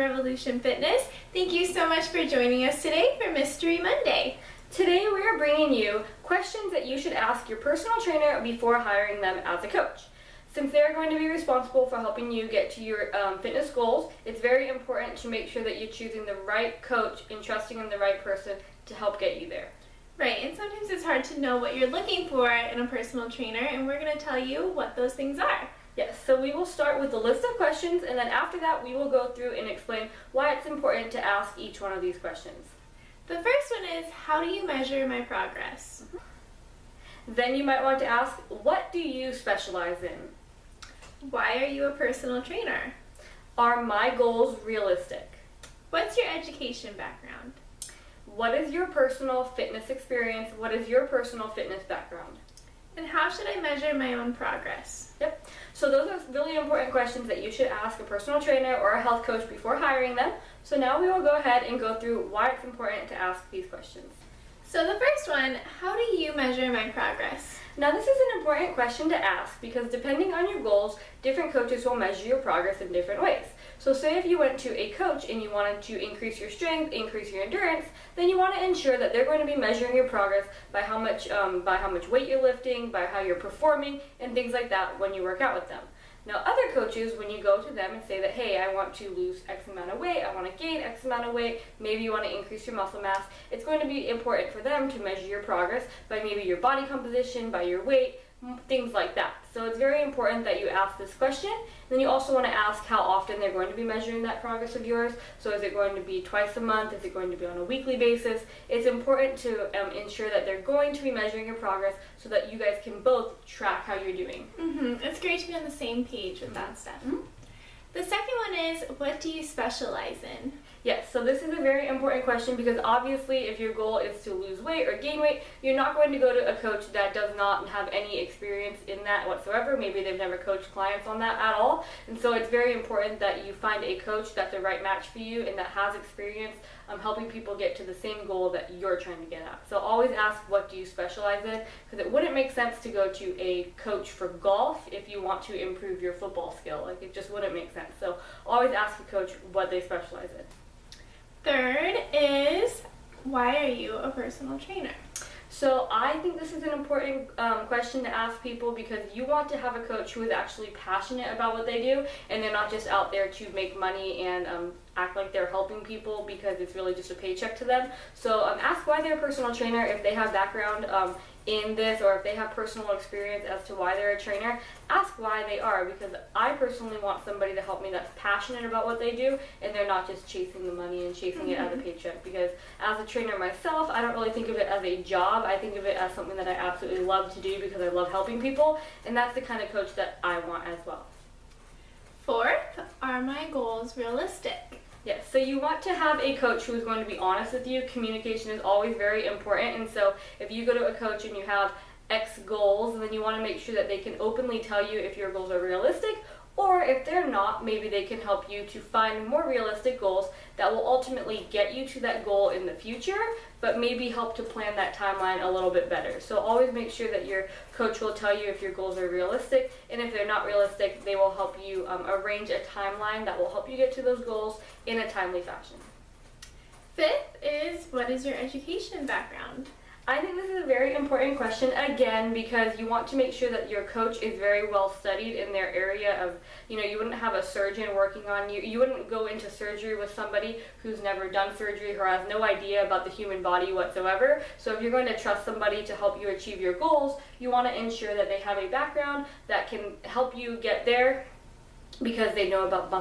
Revolution Fitness. Thank you so much for joining us today for Mystery Monday. Today we are bringing you questions that you should ask your personal trainer before hiring them as a coach. Since they're going to be responsible for helping you get to your fitness goals, it's very important to make sure that you're choosing the right coach and trusting in the right person to help get you there. Right, and sometimes it's hard to know what you're looking for in a personal trainer, and we're going to tell you what those things are. Yes, so we will start with a list of questions, and then after that we will go through and explain why it's important to ask each one of these questions. The first one is, how do you measure my progress? Then you might want to ask, what do you specialize in? Why are you a personal trainer? Are my goals realistic? What's your education background? What is your personal fitness experience? What is your personal fitness background? And how should I measure my own progress? Yep. So those are really important questions that you should ask a personal trainer or a health coach before hiring them. So now we will go ahead and go through why it's important to ask these questions. So the first one, how do you measure my progress? Now this is an important question to ask because depending on your goals, different coaches will measure your progress in different ways. So say if you went to a coach and you wanted to increase your strength, increase your endurance, then you want to ensure that they're going to be measuring your progress by how much weight you're lifting, by how you're performing, and things like that when you work out with them. Now other coaches, when you go to them and say that, hey, I want to lose X amount of weight, I want to gain X amount of weight, maybe you want to increase your muscle mass, it's going to be important for them to measure your progress by maybe your body composition, by your weight, things like that. So it's very important that you ask this question. Then you also want to ask how often they're going to be measuring that progress of yours. So is it going to be twice a month? Is it going to be on a weekly basis? It's important to ensure that they're going to be measuring your progress so that you guys can both track how you're doing. It's great to be on the same page with that stuff. The second one is, what do you specialize in? Yes, so this is a very important question because obviously if your goal is to lose weight or gain weight, you're not going to go to a coach that does not have any experience in that whatsoever. Maybe they've never coached clients on that at all. And so it's very important that you find a coach that's the right match for you and that has experience helping people get to the same goal that you're trying to get at. So always ask, what do you specialize in? Because it wouldn't make sense to go to a coach for golf if you want to improve your football skill. Like, it just wouldn't make sense. So always ask a coach what they specialize in. Third is, why are you a personal trainer? So I think this is an important question to ask people because you want to have a coach who is actually passionate about what they do and they're not just out there to make money and act like they're helping people because it's really just a paycheck to them. So ask why they're a personal trainer, if they have background in this or if they have personal experience as to why they're a trainer. Ask why they are, because I personally want somebody to help me that's passionate about what they do and they're not just chasing the money and chasing it as a paycheck. Because as a trainer myself, I don't really think of it as a job. I think of it as something that I absolutely love to do because I love helping people, and that's the kind of coach that I want as well. Fourth, are my goals realistic? Yes, so you want to have a coach who is going to be honest with you. Communication is always very important, and so if you go to a coach and you have X goals, then you want to make sure that they can openly tell you if your goals are realistic, or if they're not, maybe they can help you to find more realistic goals that will ultimately get you to that goal in the future, but maybe help to plan that timeline a little bit better. So always make sure that your coach will tell you if your goals are realistic, and if they're not realistic, they will help you arrange a timeline that will help you get to those goals in a timely fashion. Fifth is, what is your education background? I think this is a very important question, again, because you want to make sure that your coach is very well studied in their area of, you wouldn't have a surgeon working on you. You wouldn't go into surgery with somebody who's never done surgery, who has no idea about the human body whatsoever. So if you're going to trust somebody to help you achieve your goals, you want to ensure that they have a background that can help you get there, because they know about the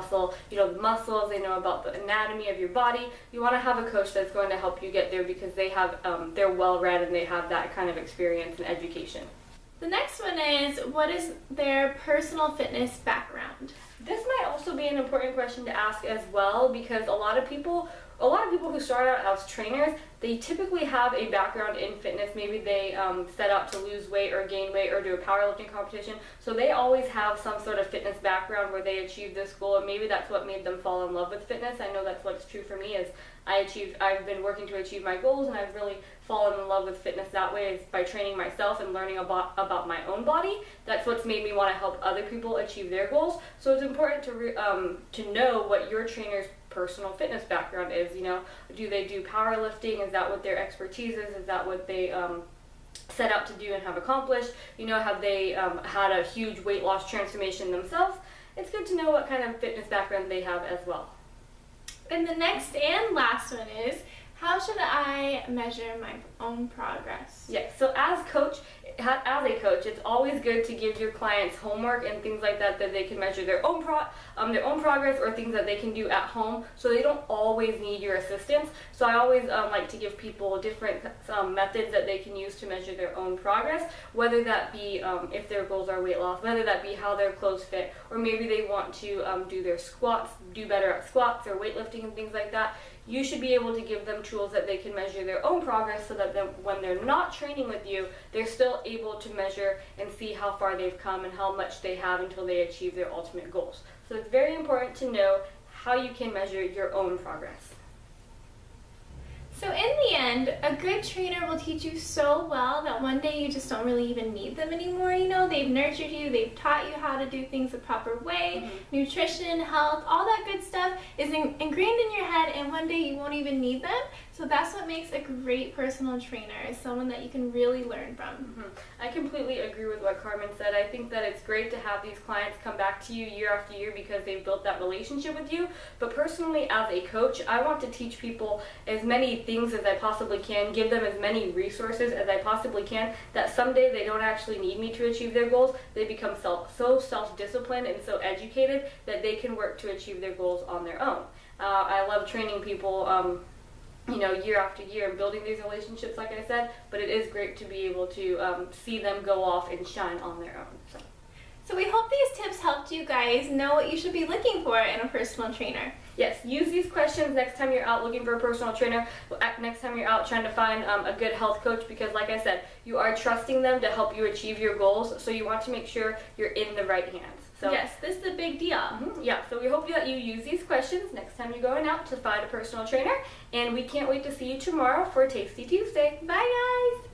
muscles, they know about the anatomy of your body. You want to have a coach that's going to help you get there because they have, they're well-read and they have that kind of experience and education. The next one is, what is their personal fitness background? This might also be an important question to ask as well, because a lot of people who start out as trainers, they typically have a background in fitness. Maybe they set out to lose weight or gain weight or do a powerlifting competition. So they always have some sort of fitness background where they achieved this goal, and maybe that's what made them fall in love with fitness. I know that's what's true for me, is I've been working to achieve my goals, and I've really fallen in love with fitness that way, is by training myself and learning about my own body. That's what's made me want to help other people achieve their goals. So it's important to know what your trainer's personal fitness background is. You know, do they do powerlifting? Is that what their expertise is? Is that what they set out to do and have accomplished? You know, have they had a huge weight loss transformation themselves? It's good to know what kind of fitness background they have as well. And the next and last one is, how should I measure my own progress? Yes, so as a coach, it's always good to give your clients homework and things like that they can measure their own progress, or things that they can do at home, so they don't always need your assistance. So I always like to give people different methods that they can use to measure their own progress, whether that be if their goals are weight loss, whether that be how their clothes fit, or maybe they want to do their squats, do better at squats or weightlifting and things like that. You should be able to give them tools that they can measure their own progress, so that when they're not training with you, they're still able to measure and see how far they've come and how much they have until they achieve their ultimate goals. So it's very important to know how you can measure your own progress. So in the end, a good trainer will teach you so well that one day you just don't really even need them anymore. You know, they've nurtured you, they've taught you how to do things the proper way, nutrition, health, all that good stuff is ingrained in your head, and one day you won't even need them. So that's what makes a great personal trainer, is someone that you can really learn from. I completely agree with what Carmen said. I think that it's great to have these clients come back to you year after year because they've built that relationship with you. But personally, as a coach, I want to teach people as many things as I possibly can, give them as many resources as I possibly can, that someday they don't actually need me to achieve their goals. They become so self-disciplined and so educated that they can work to achieve their goals on their own. I love training people you know, year after year and building these relationships, like I said, but it is great to be able to see them go off and shine on their own. So we hope these tips helped you guys know what you should be looking for in a personal trainer. Yes, use these questions next time you're out looking for a personal trainer, next time you're out trying to find a good health coach, because like I said, you are trusting them to help you achieve your goals, so you want to make sure you're in the right hands. So, yes, this is a big deal. Yeah, so we hope that you use these questions next time you're going out to find a personal trainer, and we can't wait to see you tomorrow for Tasty Tuesday. Bye guys!